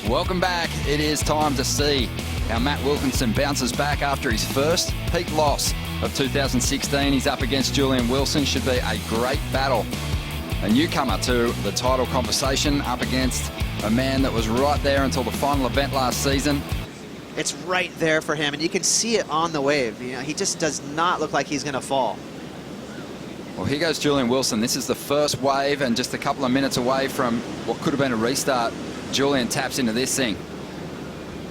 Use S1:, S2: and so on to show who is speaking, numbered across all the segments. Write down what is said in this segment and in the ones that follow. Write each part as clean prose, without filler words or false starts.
S1: Welcome back. It is time to see how Matt Wilkinson bounces back after his first peak loss of 2016. He's up against Julian Wilson. Should be a great battle. A newcomer to the title conversation up against a man that was right there until the final event last season.
S2: It's right there for him, and you can see it on the wave. You know, he just does not look like he's going to fall.
S1: Well, here goes Julian Wilson. This is the first wave and just a couple of minutes away from what could have been a restart. Julian taps into this thing.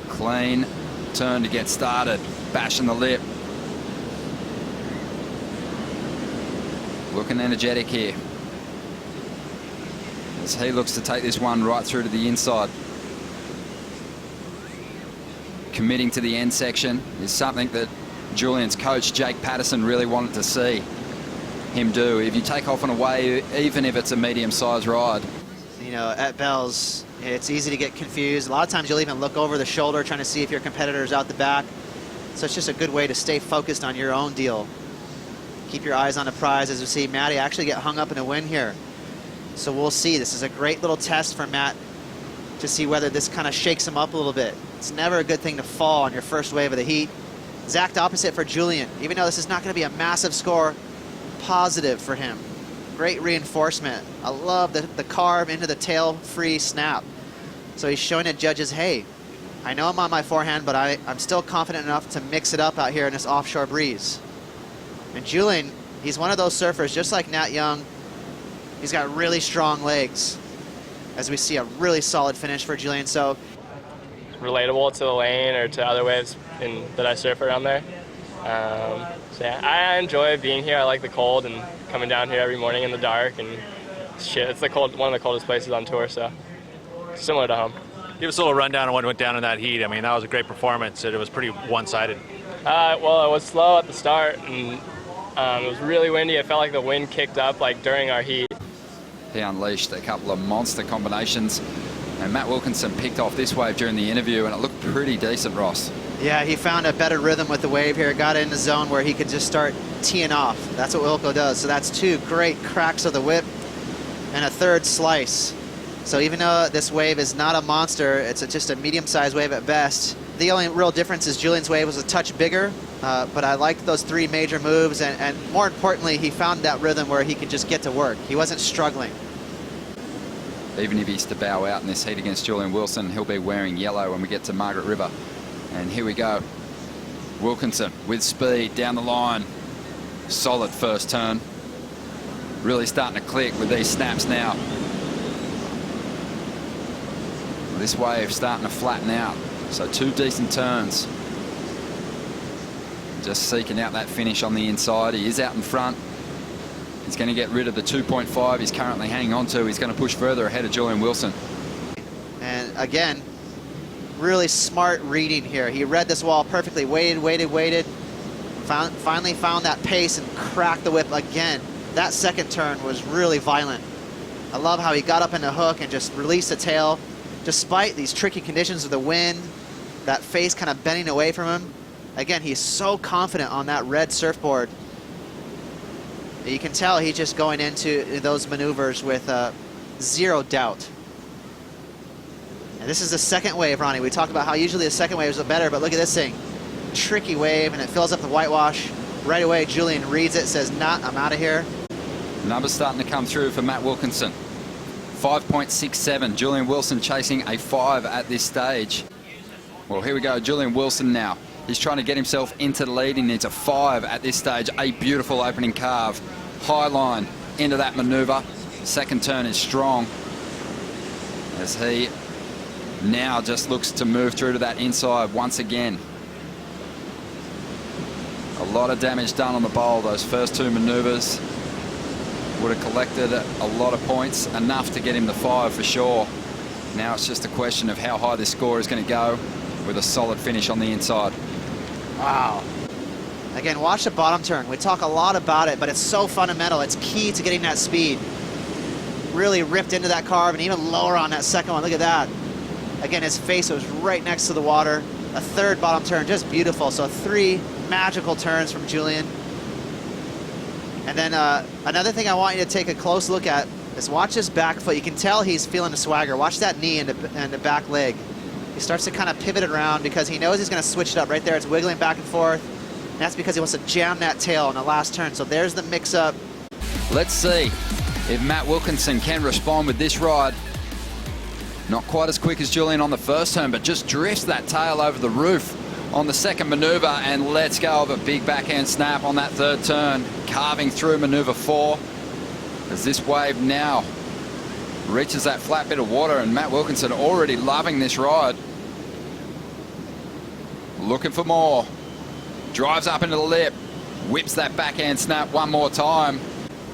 S1: Clean turn to get started. Bashing the lip. Looking energetic here, as he looks to take this one right through to the inside. Committing to the end section is something that Julian's coach, Jake Patterson, really wanted to see him do. If you take off on a wave, even if it's a medium-sized ride.
S2: You know, at Bell's, it's easy to get confused. A lot of times you'll even look over the shoulder trying to see if your competitor's out the back. So it's just a good way to stay focused on your own deal. Keep your eyes on the prize. As we see Matty actually get hung up in a win here. So we'll see. This is a great little test for Matt to see whether this kind of shakes him up a little bit. It's never a good thing to fall on your first wave of the heat. Exact opposite for Julian. Even though this is not going to be a massive score, positive for him. Great reinforcement. I love the carve into the tail-free snap. So he's showing the judges, hey, I know I'm on my forehand, but I'm still confident enough to mix it up out here in this offshore breeze. And Julian, he's one of those surfers, just like Nat Young. He's got really strong legs, as we see a really solid finish for Julian. So
S3: relatable to the lane or to other waves that I surf around there. So yeah, I enjoy being here. I like the cold and coming down here every morning in the dark and shit. It's one of the coldest places on tour, so similar to home.
S4: Give us a little rundown on what went down in that heat. I mean, that was a great performance. It was pretty one-sided.
S3: Well, it was slow at the start, and it was really windy. It felt like the wind kicked up like during our heat.
S1: He unleashed a couple of monster combinations, and Matt Wilkinson picked off this wave during the interview, and it looked pretty decent, Ross.
S2: yeah, he found a better rhythm with the wave here. Got in the zone where he could just start teeing off. That's what Wilco does. So that's two great cracks of the whip and a third slice. So even though this wave is not a monster, it's just a medium-sized wave at best. The only real difference is Julian's wave was a touch bigger, but I liked those three major moves, and more importantly, he found that rhythm where he could just get to work. He wasn't struggling.
S1: Even if he's to bow out in this heat against Julian Wilson, he'll be wearing yellow when we get to Margaret River. And here we go. Wilkinson with speed down the line. Solid first turn. Really starting to click with these snaps now. This wave starting to flatten out. So two decent turns. Just seeking out that finish on the inside. He is out in front. He's going to get rid of the 2.5 he's currently hanging on to. He's going to push further ahead of Julian Wilson.
S2: And again, really smart reading here. He read this wall perfectly. Waited. Finally found that pace and cracked the whip again. That second turn was really violent. I love how he got up in the hook and just released the tail. Despite these tricky conditions of the wind, that face kind of bending away from him. Again, he's so confident on that red surfboard. You can tell he's just going into those maneuvers with zero doubt. And this is the second wave, Ronnie. We talked about how usually the second wave is better, but look at this thing. Tricky wave, and it fills up the whitewash. Right away, Julian reads it, says, nah, I'm out of here.
S1: Numbers starting to come through for Matt Wilkinson. 5.67. Julian Wilson chasing a 5 at this stage. Well, here we go. Julian Wilson now. He's trying to get himself into the lead. He needs a 5 at this stage. A beautiful opening carve. High line into that maneuver. Second turn is strong, as he now just looks to move through to that inside once again. A lot of damage done on the bowl. Those first two maneuvers would have collected a lot of points, enough to get him the 5 for sure. Now it's just a question of how high this score is going to go with a solid finish on the inside.
S2: Wow. Again, watch the bottom turn. We talk a lot about it, but it's so fundamental. It's key to getting that speed. Really ripped into that carve and even lower on that second one. Look at that. Again, his face was right next to the water. A third bottom turn, just beautiful. So 3 magical turns from Julian. And then another thing I want you to take a close look at is watch his back foot. You can tell he's feeling the swagger. Watch that knee and the back leg. He starts to kind of pivot it around because he knows he's going to switch it up. Right there, it's wiggling back and forth. And that's because he wants to jam that tail on the last turn. So there's the mix-up.
S1: Let's see if Matt Wilkinson can respond with this ride. Not quite as quick as Julian on the first turn, but just drifts that tail over the roof on the second maneuver and lets go of a big backhand snap on that third turn, carving through maneuver 4 as this wave now reaches that flat bit of water, and Matt Wilkinson already loving this ride. Looking for more. Drives up into the lip, whips that backhand snap one more time.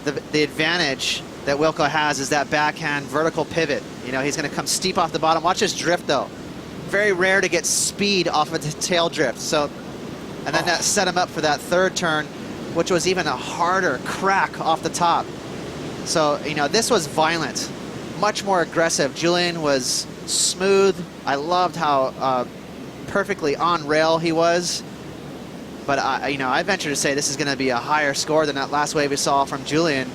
S2: The advantage that Wilco has is that backhand vertical pivot. You know, he's going to come steep off the bottom. Watch his drift, though. Very rare to get speed off of the tail drift. So, and then that set him up for that third turn, which was even a harder crack off the top. So, you know, this was violent, much more aggressive. Julian was smooth. I loved how perfectly on rail he was. But I venture to say this is going to be a higher score than that last wave we saw from Julian.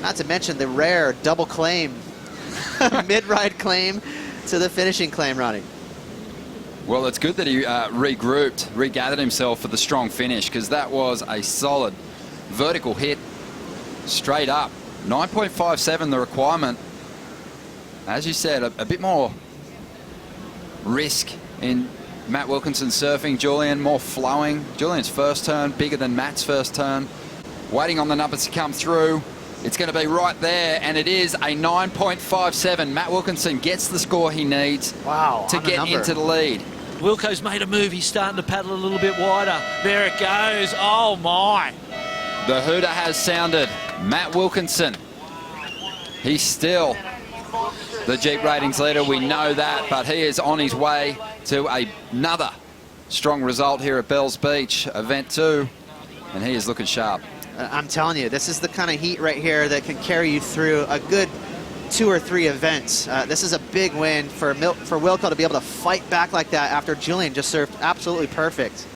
S2: Not to mention the rare double claim, mid-ride claim to the finishing claim, Ronnie.
S1: Well, it's good that he regrouped, regathered himself for the strong finish, because that was a solid vertical hit straight up. 9.57 the requirement. As you said, a bit more risk in Matt Wilkinson surfing. Julian more flowing. Julian's first turn bigger than Matt's first turn. Waiting on the numbers to come through. It's going to be right there, and it is a 9.57. Matt Wilkinson gets the score he needs to get into the lead.
S5: Wilco's made a move. He's starting to paddle a little bit wider. There it goes. Oh, my.
S1: The hooter has sounded. Matt Wilkinson. He's still the Jeep ratings leader. We know that, but he is on his way to another strong result here at Bells Beach, event 2, and he is looking sharp.
S2: I'm telling you, this is the kind of heat right here that can carry you through a good 2 or 3 events. This is a big win for Wilco to be able to fight back like that after Julian just surfed absolutely perfect.